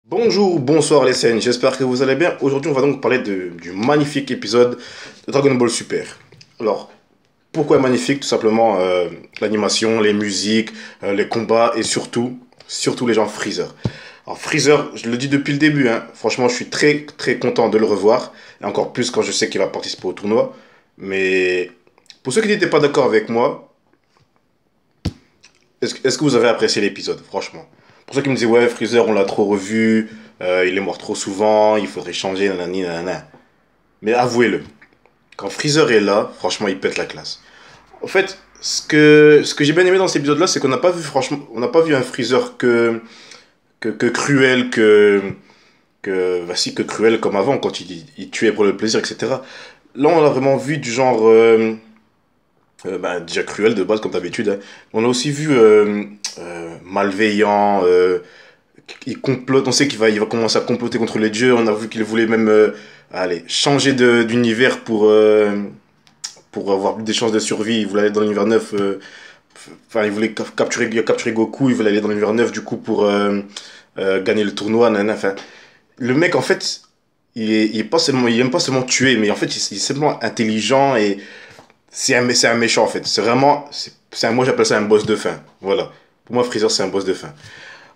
Bonjour, bonsoir les scènes, j'espère que vous allez bien. Aujourd'hui, on va donc parler du magnifique épisode de Dragon Ball Super. Alors, pourquoi magnifique? Tout simplement l'animation, les musiques, les combats et surtout les gens Freezer. Alors Freezer, je le dis depuis le début, hein, franchement, je suis très content de le revoir. Et encore plus quand je sais qu'il va participer au tournoi. Mais pour ceux qui n'étaient pas d'accord avec moi, est-ce que vous avez apprécié l'épisode, franchement? Pour ceux qui me disaient, ouais, Freezer, on l'a trop revu, il est mort trop souvent, il faudrait changer, nanani, nanana. Mais avouez-le, quand Freezer est là, franchement, il pète la classe. En fait, ce que j'ai bien aimé dans cet épisode-là, c'est qu'on n'a pas vu, franchement, on n'a pas vu un Freezer que cruel, que cruel comme avant, quand il tuait pour le plaisir, etc. Là, on l'a vraiment vu du genre, déjà cruel de base, comme d'habitude, hein. On a aussi vu malveillant, il complote, on sait il va commencer à comploter contre les dieux. On a vu qu'il voulait même changer d'univers pour avoir des chances de survie. Il voulait aller dans l'univers 9. Enfin, il voulait capturer Goku. Il voulait aller dans l'univers 9 du coup pour gagner le tournoi. Nanana. Enfin, le mec, en fait, il est pas seulement, il aime pas seulement tuer, mais en fait, il est simplement intelligent et c'est un méchant en fait. C'est vraiment, moi j'appelle ça un boss de fin. Voilà. Pour moi, Freezer, c'est un boss de fin.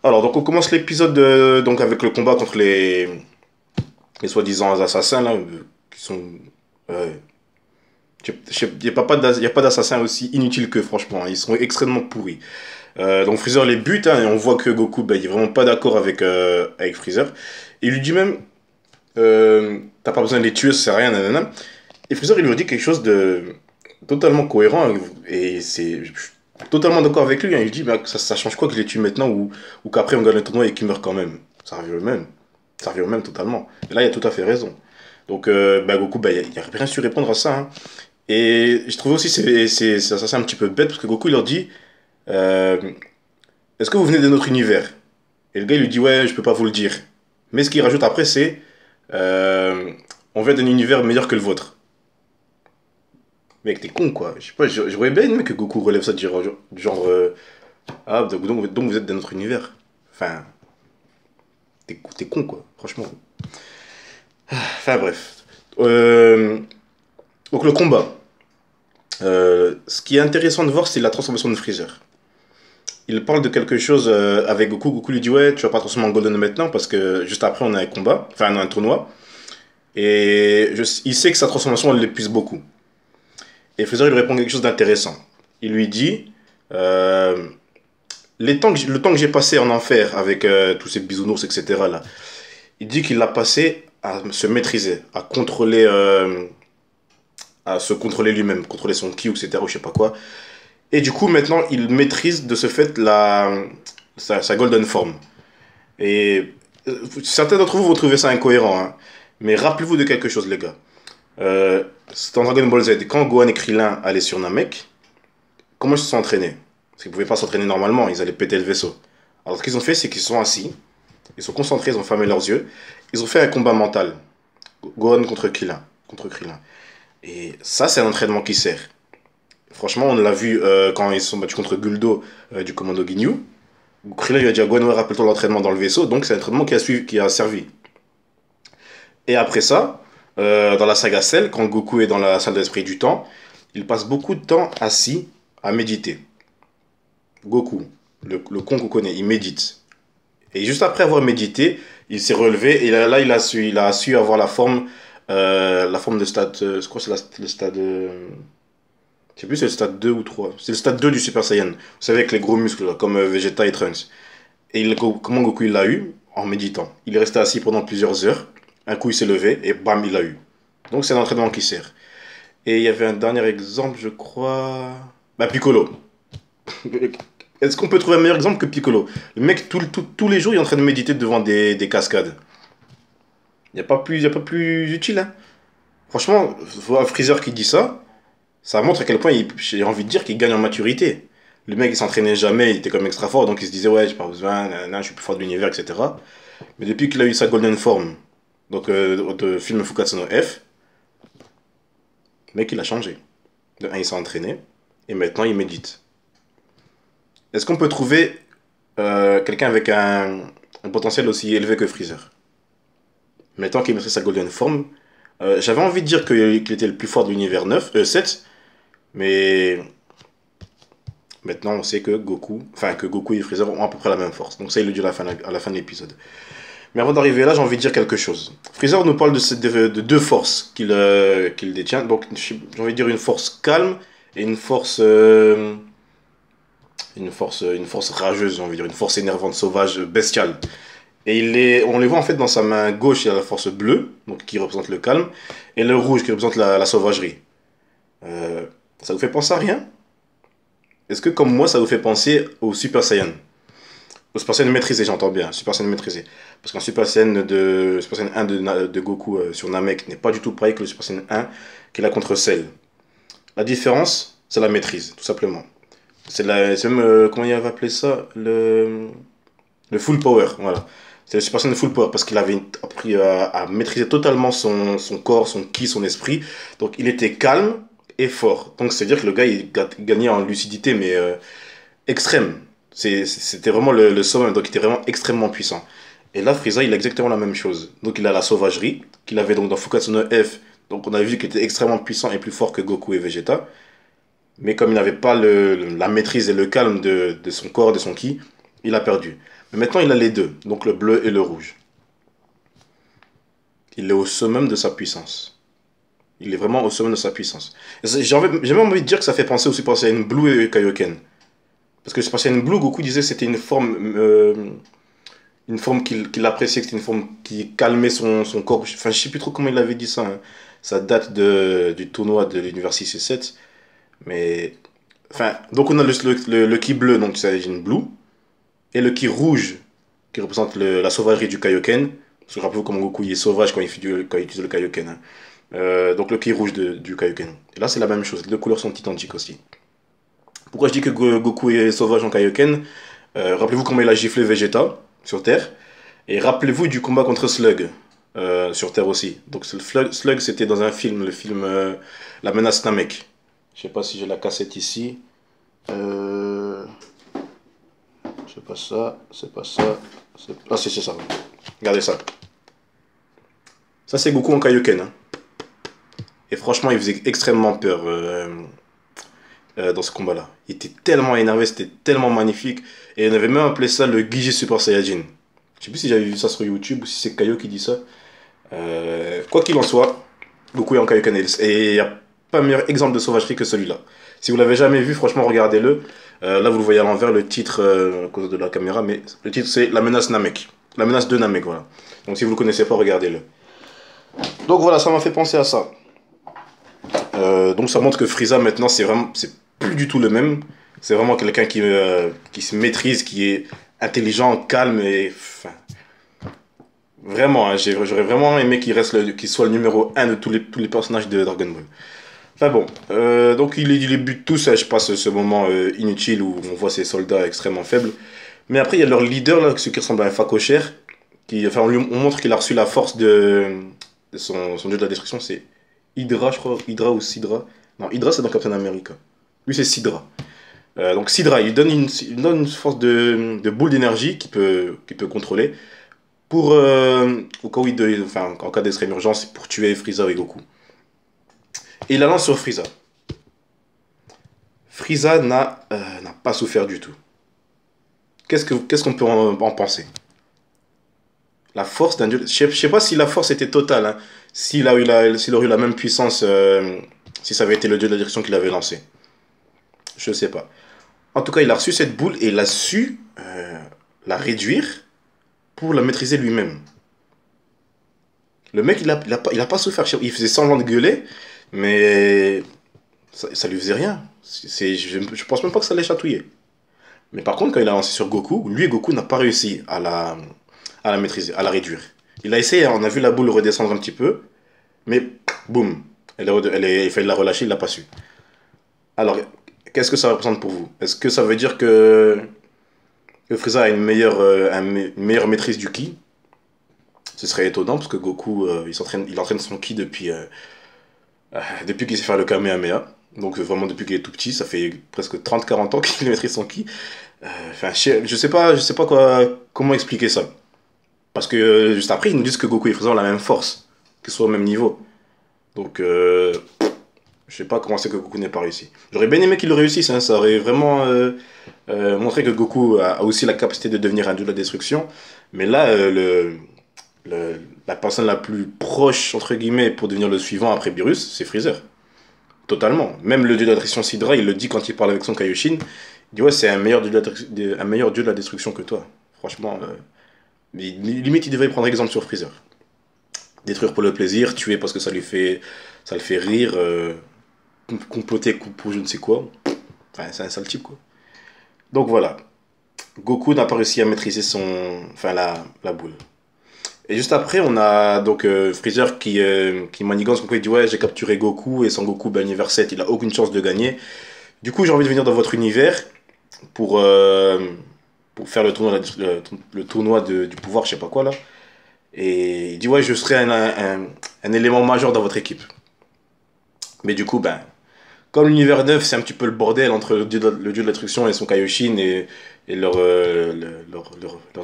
Alors, donc on commence l'épisode donc avec le combat contre les soi-disant assassins là, qui sont. euh, il n'y a pas d'assassins aussi inutiles que franchement, hein. Ils sont extrêmement pourris. Donc Freezer les bute, hein, et on voit que Goku, bah, il est vraiment pas d'accord avec Freezer. Et il lui dit même, t'as pas besoin de les tuer, ça sert à rien, nanana. Et Freezer, il lui dit quelque chose de totalement cohérent, et je suis totalement d'accord avec lui, hein. Il dit, bah, ça change quoi que je les tue maintenant ou qu'après on gagne le tournoi et qu'ils meurent quand même. Ça revient au même. Ça revient au même totalement. Et là, il a tout à fait raison. Donc, bah, Goku, bah, il a rien su répondre à ça, hein. Et je trouve aussi c'est un petit peu bête parce que Goku il leur dit euh, est-ce que vous venez de notre univers? Et le gars il lui dit ouais, je peux pas vous le dire. Mais ce qu'il rajoute après c'est euh, on vient d'un univers meilleur que le vôtre. Mec, t'es con quoi. Je sais pas, j'aurais bien aimé que Goku relève ça du genre ah, donc vous êtes de notre univers. Enfin, t'es con quoi, franchement. Enfin bref. Euh, donc le combat. Ce qui est intéressant de voir, c'est la transformation de Freezer. Il parle de quelque chose avec Goku. Goku lui dit ouais, tu vas pas transformer en Golden maintenant parce que juste après on a un combat, enfin on a un tournoi. Et il sait que sa transformation elle l'épuise beaucoup. Et Freezer il lui répond quelque chose d'intéressant. Il lui dit euh, le temps que j'ai passé en enfer avec tous ces bisounours, etc. là, il dit qu'il l'a passé à se maîtriser, à se contrôler lui-même, contrôler son ki, etc. ou je sais pas quoi. Et du coup, maintenant, il maîtrise de ce fait sa golden form. Et certains d'entre vous vont trouver ça incohérent, hein. Mais rappelez-vous de quelque chose, les gars. C'est dans Dragon Ball Z, quand Gohan et Krillin allaient sur Namek, comment ils se sont entraînés? Parce qu'ils ne pouvaient pas s'entraîner normalement, ils allaient péter le vaisseau. Alors ce qu'ils ont fait, c'est qu'ils sont assis, ils sont concentrés, ils ont fermé leurs yeux, ils ont fait un combat mental. Gohan contre Krillin. Et ça, c'est un entraînement qui sert. Franchement, on l'a vu quand ils se sont battus contre Guldo du commando Ginyu. Krillin lui a dit à Gohan, ouais, rappelle-toi l'entraînement dans le vaisseau, donc c'est un entraînement qui a servi. Et après ça, dans la saga Cell, quand Goku est dans la salle d'esprit du temps, il passe beaucoup de temps assis à méditer. Goku, le con qu'on connaît, il médite. Et juste après avoir médité, il s'est relevé et là il a su avoir la forme de stade. Je crois que c'est le stade. Je sais plus, c'est le stade 2 ou 3. C'est le stade 2 du Super Saiyan. Vous savez, avec les gros muscles, là, comme Vegeta et Trunks. Et comment Goku il l'a eu? En méditant. Il est resté assis pendant plusieurs heures. Un coup, il s'est levé et bam, il l'a eu. Donc, c'est un entraînement qui sert. Et il y avait un dernier exemple, je crois. Bah, Piccolo. Est-ce qu'on peut trouver un meilleur exemple que Piccolo? Le mec, tous les jours, il est en train de méditer devant des cascades. Il y a pas plus utile, hein. Franchement, un Freezer qui dit ça montre à quel point j'ai envie de dire qu'il gagne en maturité. Le mec, il s'entraînait jamais, il était comme extra fort, donc il se disait, ouais, j'ai pas besoin, nanana, je suis plus fort de l'univers, etc. Mais depuis qu'il a eu sa golden form, donc de film Fukatsu no F, le mec, il a changé. De un, il s'est entraîné, et maintenant, il médite. Est-ce qu'on peut trouver quelqu'un avec un potentiel aussi élevé que Freezer. Maintenant qu'il maîtrise sa Golden Form, j'avais envie de dire qu'il était le plus fort de l'univers 7, mais maintenant on sait que Goku et Freezer ont à peu près la même force. Donc ça, il le dit à la fin de l'épisode. Mais avant d'arriver là, j'ai envie de dire quelque chose. Freezer nous parle de deux forces qu'il détient. Donc j'ai envie de dire une force calme et une force rageuse, j'ai envie de dire, une force énervante, sauvage, bestiale. Et on les voit en fait dans sa main gauche, il y a la force bleue, donc qui représente le calme, et le rouge qui représente la sauvagerie. Euh, Ça vous fait penser à rien? Est-ce que comme moi, ça vous fait penser au Super Saiyan? Au Super Saiyan maîtrisé, j'entends bien, Super Saiyan maîtrisé. Parce qu'un Super Saiyan 1 de Goku sur Namek n'est pas du tout pareil que le Super Saiyan 1 qu'il a contre Cell. La différence, c'est la maîtrise, tout simplement. C'est même, comment il va appeler ça? Le full power, voilà. C'est le Super Saiyan full power parce qu'il avait appris à maîtriser totalement son corps, son ki, son esprit. Donc il était calme et fort. Donc c'est-à-dire que le gars, il gagnait en lucidité, mais extrême. C'était vraiment le summum, donc il était vraiment extrêmement puissant. Et là, Frieza, il a exactement la même chose. Donc il a la sauvagerie, qu'il avait donc dans Fukatsu no F. Donc on a vu qu'il était extrêmement puissant et plus fort que Goku et Vegeta. Mais comme il n'avait pas la maîtrise et le calme de son corps, de son ki, il a perdu. Mais maintenant, il a les deux, donc le bleu et le rouge. Il est au summum de sa puissance. Il est vraiment au summum de sa puissance. J'ai même envie de dire que ça fait penser au Super Saiyan Blue et Kaioken. Parce que Super Saiyan Blue, Goku disait que c'était une forme qu'il appréciait, que c'était une forme qui calmait son corps. Enfin, je sais plus trop comment il avait dit ça, hein. Ça date du tournoi de l'univers 6 et 7. Mais, enfin, donc on a le ki bleu, donc c'est une blue, et le ki rouge, qui représente la sauvagerie du Kaioken. Parce que rappelez-vous comment Goku il est sauvage quand il utilise le Kaioken, hein. Donc le ki rouge du Kaioken. Et là c'est la même chose, les deux couleurs sont identiques aussi. Pourquoi je dis que Goku est sauvage en Kaioken? Rappelez-vous comment il a giflé Vegeta sur Terre. Et rappelez-vous du combat contre Slug sur Terre aussi. Donc Slug c'était dans un film, le film La menace Namek. Je sais pas si j'ai la cassette ici. C'est pas ça, c'est pas ça. Ah si, c'est ça. Regardez ça. Ça c'est Goku en Kaioken, hein. Et franchement, il faisait extrêmement peur dans ce combat-là. Il était tellement énervé, c'était tellement magnifique. Et on avait même appelé ça le Gigi Super Saiyajin. Je sais plus si j'avais vu ça sur YouTube ou si c'est Kaio qui dit ça. Quoi qu'il en soit, Goku est en Kaioken. Et il n'y a pas meilleur exemple de sauvagerie que celui-là. Si vous l'avez jamais vu, franchement, regardez-le. Là, vous le voyez à l'envers, le titre, à cause de la caméra, mais le titre c'est La menace Namek. La menace de Namek, voilà. Donc si vous ne le connaissez pas, regardez-le. Donc voilà, ça m'a fait penser à ça. Donc ça montre que Frieza maintenant c'est plus du tout le même. C'est vraiment quelqu'un qui se maîtrise, qui est intelligent, calme et enfin, vraiment, hein, j'aurais vraiment aimé qu'il soit le numéro un de tous les personnages de Dragon Ball. Enfin bon, donc il les bute tous, hein, je passe ce moment inutile où on voit ces soldats extrêmement faibles. Mais après il y a leur leader là, ce qui ressemble à un phacochère, enfin on montre qu'il a reçu la force de son dieu de la destruction, c'est Hydra, je crois. Hydra ou Sidra. Non, Hydra, c'est dans Captain America. Lui, c'est Sidra. Donc, Sidra, il donne une force de boule d'énergie qu'il peut contrôler pour, au cas où enfin, en cas d'extrême urgence, pour tuer Frieza et Goku. Et il la lance sur Frieza. Frieza n'a pas souffert du tout. Qu'est-ce qu'on peut en penser? La force d'un dieu. Je sais pas si la force était totale, hein. S'il aurait eu la même puissance, si ça avait été le dieu de la direction qu'il avait lancé. Je sais pas. En tout cas, il a reçu cette boule et il a su la réduire pour la maîtriser lui-même. Le mec, il a pas souffert. Il faisait semblant de gueuler, mais ça lui faisait rien. Je pense même pas que ça l'ait chatouillé. Mais par contre, quand il a lancé sur Goku, lui, Goku n'a pas réussi à la maîtriser, à la réduire. Il a essayé, on a vu la boule redescendre un petit peu, mais boum, il fallait la relâcher, il l'a pas su. Alors, qu'est-ce que ça représente pour vous? Est-ce que ça veut dire que Frieza a une meilleure maîtrise du ki? Ce serait étonnant parce que Goku, il entraîne son ki depuis qu'il sait faire le Kamehameha. Donc vraiment depuis qu'il est tout petit, ça fait presque 30-40 ans qu'il maîtrise son ki. Enfin, je sais pas comment expliquer ça. Parce que juste après, ils nous disent que Goku et Freezer ont la même force, qu'ils sont au même niveau. Donc, je sais pas comment c'est que Goku n'ait pas réussi. J'aurais bien aimé qu'il le réussisse, hein, ça aurait vraiment montré que Goku a aussi la capacité de devenir un dieu de la destruction. Mais là, la personne la plus proche, entre guillemets, pour devenir le suivant après Beerus, c'est Freezer. Totalement. Même le dieu de la destruction Sidra, il le dit quand il parle avec son Kaioshin. Il dit ouais, c'est un meilleur dieu un meilleur dieu de la destruction que toi. Franchement, mais limite, il devrait prendre exemple sur Freezer. Détruire pour le plaisir, tuer parce que ça le fait rire, comploter pour je ne sais quoi. Enfin, c'est un sale type, quoi. Donc voilà. Goku n'a pas réussi à maîtriser enfin, la boule. Et juste après, on a donc Freezer qui manigance, il dit ouais, j'ai capturé Goku, et sans Goku, ben, univers 7, il a aucune chance de gagner. Du coup, j'ai envie de venir dans votre univers pour, euh, pour faire le tournoi du pouvoir, je sais pas quoi là. Et il dit ouais, je serai un élément majeur dans votre équipe. Mais du coup, ben, comme l'univers 9, c'est un petit peu le bordel entre le dieu de la destruction et son Kaioshin et leurs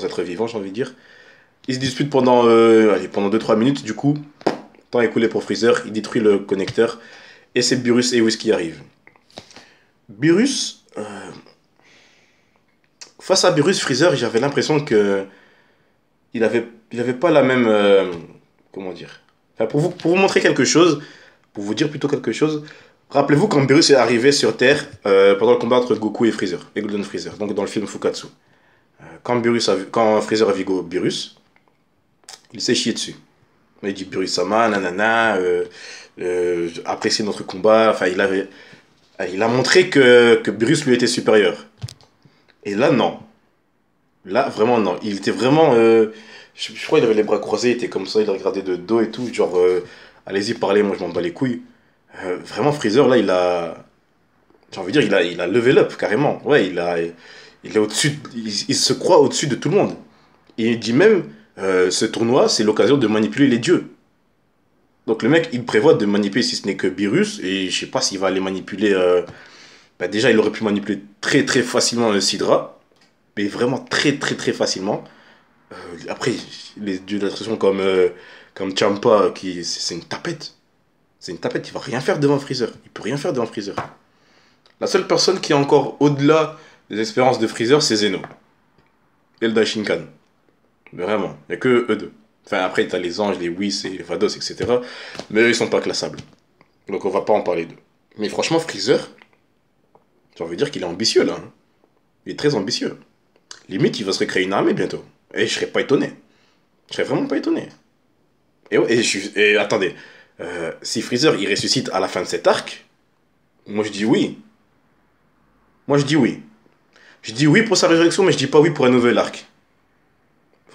êtres vivants, j'ai envie de dire. Ils se disputent pendant 2-3 minutes, du coup, temps écoulé pour Freezer, il détruit le connecteur, et c'est Beerus et Whis qui arrivent. Beerus, face à Beerus, Freezer, j'avais l'impression que il avait pas la même, comment dire, enfin, pour vous montrer quelque chose, pour vous dire plutôt quelque chose, rappelez-vous quand Beerus est arrivé sur Terre pendant le combat entre Goku et Freezer, et Golden Freezer, donc dans le film Fukatsu. Quand Freezer a vu Beerus, il s'est chié dessus. Il dit Beerus-sama, nanana, appréciez notre combat. Enfin, il a montré que Beerus lui était supérieur. Et là, non. Là, vraiment, non. Il était vraiment. Je crois qu'il avait les bras croisés, il était comme ça, il regardait de dos et tout. Genre, allez-y, parlez, moi je m'en bats les couilles. Vraiment, Freezer, là, il a. J'ai envie de dire, il a level up carrément. Ouais, il est au-dessus. Il se croit au-dessus de tout le monde. Et il dit même ce tournoi, c'est l'occasion de manipuler les dieux. Donc le mec, il prévoit de manipuler si ce n'est que Beerus, et je sais pas s'il va les manipuler. Bah déjà, il aurait pu manipuler très très facilement le Sidra, mais vraiment très très très facilement. Après, les dieux de la destruction comme Champa, c'est une tapette. C'est une tapette, il va rien faire devant Freezer. Il peut rien faire devant Freezer. La seule personne qui est encore au-delà des espérances de Freezer, c'est Zeno. Et le Daishinkan. Vraiment, il n'y a que eux deux. Enfin, après, t'as les anges, les Whis et les Vados, etc. Mais eux, ils sont pas classables. Donc, on va pas en parler d'eux. Mais franchement, Freezer, j'ai envie de dire qu'il est ambitieux, là. Hein. Il est très ambitieux. Limite, il va se recréer une armée bientôt. Et je serais pas étonné. Je serais vraiment pas étonné. Et attendez, si Freezer, il ressuscite à la fin de cet arc, moi, je dis oui. Moi, je dis oui. Je dis oui pour sa résurrection, mais je dis pas oui pour un nouvel arc.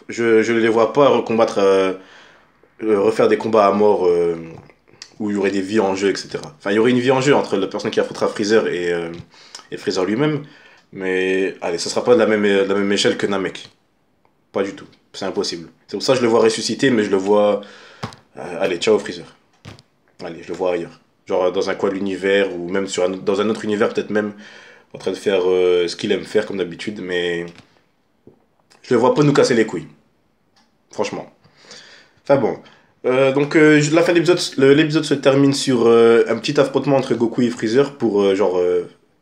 Je ne les vois pas refaire des combats à mort où il y aurait des vies en jeu, etc. Enfin, il y aurait une vie en jeu entre la personne qui affrontera Freezer et Freezer lui-même. Mais allez, ça sera pas de la même échelle que Namek. Pas du tout. C'est impossible. C'est pour ça que je le vois ressusciter, mais je le vois. Allez, ciao Freezer. Allez, je le vois ailleurs. Genre dans un coin de l'univers, ou même dans un autre univers, peut-être même en train de faire ce qu'il aime faire comme d'habitude, mais je le vois pas nous casser les couilles. Franchement. Enfin bon. Donc la fin de l'épisode, l'épisode se termine sur un petit affrontement entre Goku et Freezer pour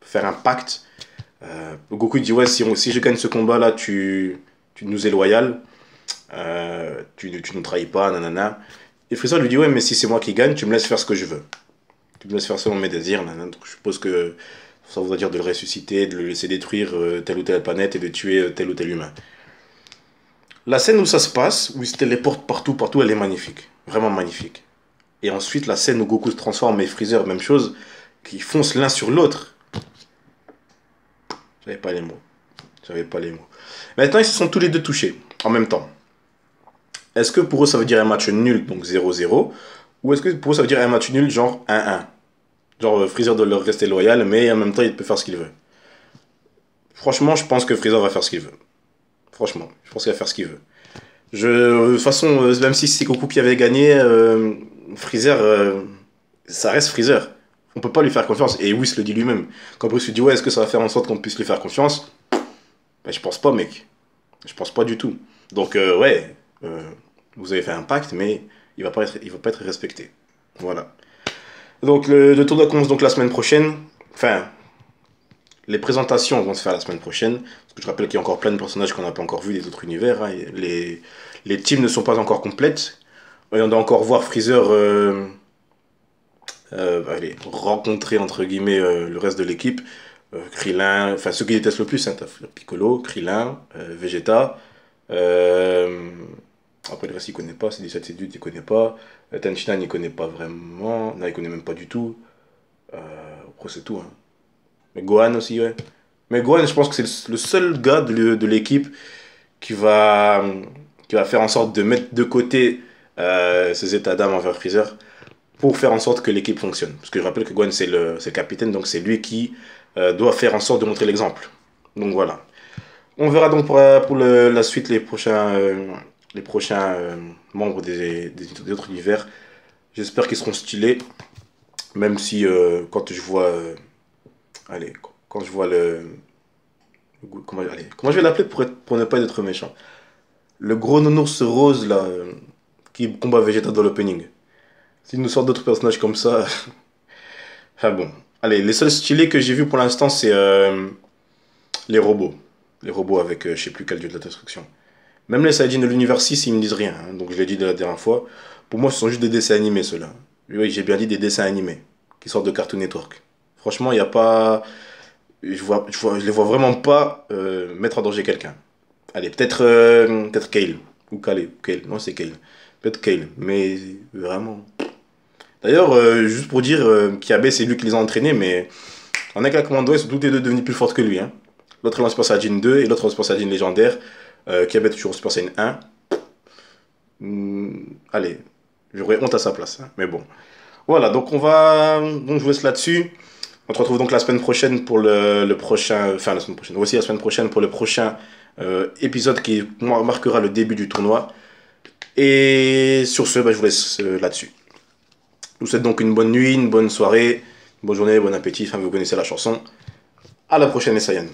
faire un pacte. Goku il dit ouais, si je gagne ce combat là, tu nous es loyal, tu nous trahis pas, nanana. Et Freezer lui dit ouais, mais si c'est moi qui gagne, tu me laisses faire ce que je veux. Tu me laisses faire selon mes désirs, nanana. Donc je suppose que ça voudrait dire de le ressusciter, de le laisser détruire telle ou telle planète et de tuer tel ou tel humain. La scène où ça se passe, où il se téléporte partout, partout, elle est magnifique. Vraiment magnifique. Et ensuite, la scène où Goku se transforme et Freezer, même chose, qui foncent l'un sur l'autre. J'avais pas les mots. J'avais pas les mots. Maintenant, ils se sont tous les deux touchés, en même temps. Est-ce que pour eux, ça veut dire un match nul, donc 0-0, ou est-ce que pour eux, ça veut dire un match nul, genre 1-1? Genre, Freezer doit leur rester loyal, mais en même temps, il peut faire ce qu'il veut. Franchement, je pense que Freezer va faire ce qu'il veut. Franchement, je pense qu'il va faire ce qu'il veut. De toute façon, même si c'est Goku qui avait gagné, Freezer, ça reste Freezer. On peut pas lui faire confiance. Et Whis le dit lui-même. Quand Bruce lui dit ouais, est-ce que ça va faire en sorte qu'on puisse lui faire confiance? Ben, je pense pas, mec. Je pense pas du tout. Donc ouais, vous avez fait un pacte, mais il va pas être respecté. Voilà. Donc le tournoi commence donc la semaine prochaine. Enfin, les présentations vont se faire la semaine prochaine. Parce que je rappelle qu'il y a encore plein de personnages qu'on n'a pas encore vus des autres univers. Hein. Les teams ne sont pas encore complètes. Et on doit encore voir Freezer allez, rencontrer entre guillemets le reste de l'équipe. Krillin, enfin ceux qui détestent le plus, hein, t'as Piccolo, Krillin, Vegeta. Euh, Après le reste il connaît pas, c'est 17 c'est il connaît pas. Tenshinhan il connaît pas vraiment. Non, il connaît même pas du tout. Après c'est tout. Hein. Mais Gohan aussi, ouais. Mais Gohan, je pense que c'est le seul gars de l'équipe qui va, qui va faire en sorte de mettre de côté ses états d'âme envers Freezer pour faire en sorte que l'équipe fonctionne. Parce que je rappelle que Gohan, c'est le capitaine, donc c'est lui qui doit faire en sorte de montrer l'exemple. Donc voilà. On verra donc pour la suite les prochains membres des autres univers. J'espère qu'ils seront stylés. Même si quand je vois... allez, quand je vois comment je vais l'appeler pour ne pas être méchant. Le gros nounours rose là, qui combat Vegeta dans l'opening. S'il nous sort d'autres personnages comme ça... enfin bon. Allez, les seuls stylés que j'ai vus pour l'instant, c'est les robots. Les robots avec je sais plus quel dieu de la destruction. Même les Saiyajins de l'univers 6, ils me disent rien. Hein, donc je l'ai dit de la dernière fois. Pour moi, ce sont juste des dessins animés, ceux-là. Oui, j'ai bien dit des dessins animés. Qui sortent de Cartoon Network. Franchement, il n'y a pas... je les vois vraiment pas mettre en danger quelqu'un. Allez, peut-être Kale. Ou Kale. Kale. Non, c'est Kale. Peut-être Kale. Mais vraiment... D'ailleurs, juste pour dire, Kiabe, c'est lui qui les a entraînés, mais en un commando, ils sont tous les deux devenus plus forts que lui. Hein. L'autre est en Super Saiyan 2 et l'autre en Super Saiyan légendaire. Kiabe est toujours en Super Saiyan 1. Allez, j'aurais honte à sa place. Hein, mais bon. Voilà, donc donc je vous laisse là-dessus. On se retrouve donc la semaine prochaine pour le prochain... Enfin, la semaine prochaine. Voici la semaine prochaine pour le prochain épisode qui marquera le début du tournoi. Et sur ce, bah, je vous laisse là-dessus. Je vous souhaite donc une bonne nuit, une bonne soirée, une bonne journée, bon appétit, enfin vous connaissez la chanson. À la prochaine les Saiyans.